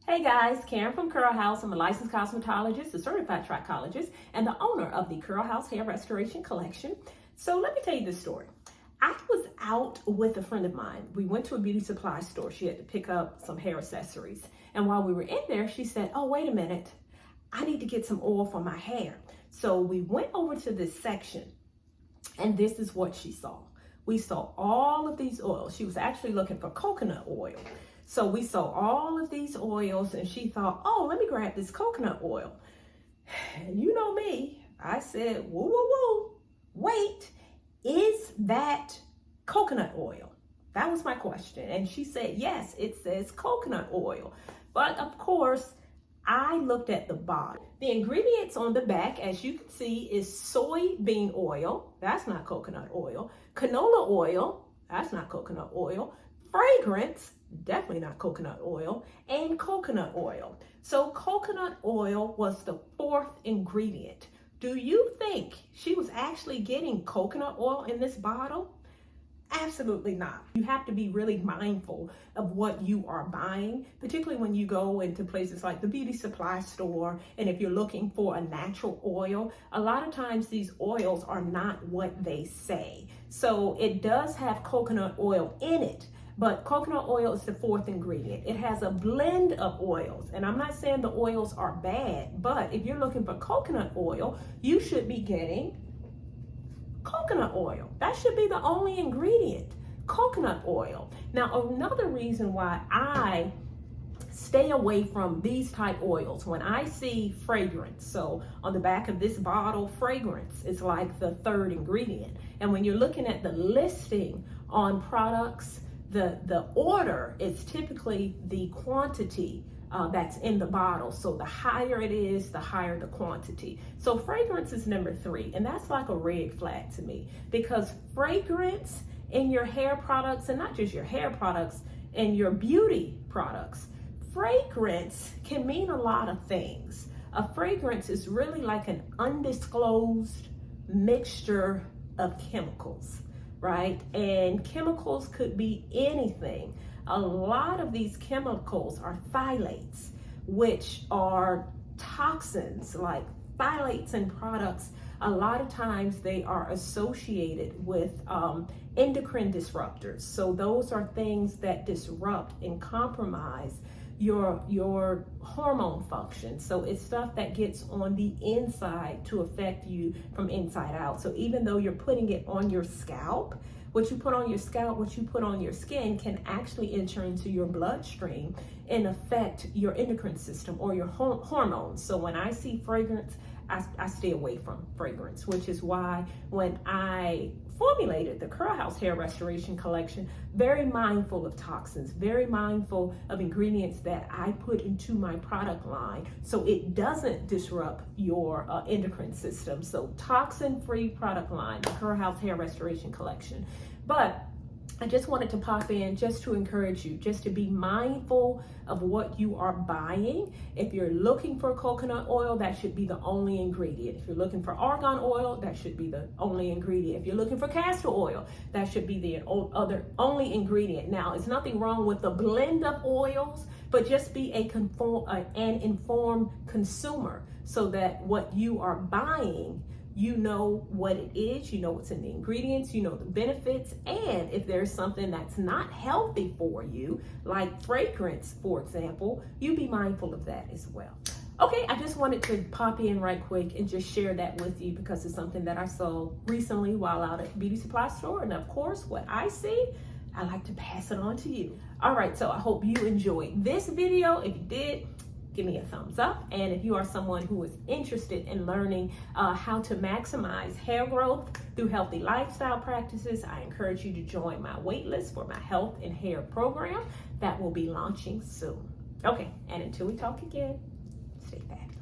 Hey guys, Karen from Curl House. I'm a licensed cosmetologist, a certified trichologist, and the owner of the Curl House Hair Restoration Collection. So let me tell you this story. I was out with a friend of mine. We went to a beauty supply store. She had to pick up some hair accessories. And while we were in there, she said, oh, wait a minute. I need to get some oil for my hair. So we went over to this section, and this is what she saw. We saw all of these oils. She was actually looking for coconut oil. So we saw all of these oils and she thought, oh, let me grab this coconut oil. And you know me, I said, woo, woo, woo, wait, is that coconut oil? That was my question. And she said, yes, it says coconut oil. But of course, I looked at the bottle. The ingredients on the back, as you can see, is soybean oil. That's not coconut oil. Canola oil. That's not coconut oil. Fragrance. Definitely not coconut oil, and coconut oil. So coconut oil was the fourth ingredient. Do you think she was actually getting coconut oil in this bottle? Absolutely not. You have to be really mindful of what you are buying, particularly when you go into places like the beauty supply store. And if you're looking for a natural oil, a lot of times these oils are not what they say. So it does have coconut oil in it. But coconut oil is the fourth ingredient. It has a blend of oils. And I'm not saying the oils are bad, but if you're looking for coconut oil, you should be getting coconut oil. That should be the only ingredient, coconut oil. Now, another reason why I stay away from these type oils, when I see fragrance, so on the back of this bottle, fragrance is like the third ingredient. And when you're looking at the listing on products, the order is typically the quantity that's in the bottle. So the higher it is, the higher the quantity. So fragrance is number 3, and that's like a red flag to me, because fragrance in your hair products, and not just your hair products, in your beauty products, fragrance can mean a lot of things. A fragrance is really like an undisclosed mixture of chemicals, right? And chemicals could be anything. A lot of these chemicals are phthalates, which are toxins. Like phthalates in products, a lot of times they are associated with endocrine disruptors. So those are things that disrupt and compromise your hormone function. So it's stuff that gets on the inside to affect you from inside out. So even though you're putting it on your scalp, what you put on your scalp, what you put on your skin can actually enter into your bloodstream and affect your endocrine system or your hormones. So when I see fragrance, I stay away from fragrance, which is why when I formulated the Curl House Hair Restoration Collection, very mindful of toxins, very mindful of ingredients that I put into my product line so it doesn't disrupt your endocrine system. So toxin-free product line, the Curl House Hair Restoration Collection. But I just wanted to pop in just to encourage you, just to be mindful of what you are buying. If you're looking for coconut oil, that should be the only ingredient. If you're looking for argan oil, that should be the only ingredient. If you're looking for castor oil, that should be the only ingredient. Now, it's nothing wrong with the blend of oils, but just be an informed consumer so that what you are buying, you know what it is, you know what's in the ingredients, you know the benefits, and if there's something that's not healthy for you, like fragrance, for example, you be mindful of that as well. Okay, I just wanted to pop in right quick and just share that with you because it's something that I saw recently while out at the beauty supply store, and of course, what I see, I like to pass it on to you. All right, so I hope you enjoyed this video. If you did, give me a thumbs up. And if you are someone who is interested in learning how to maximize hair growth through healthy lifestyle practices, I encourage you to join my waitlist for my health and hair program that will be launching soon. Okay, and until we talk again, stay fabulous.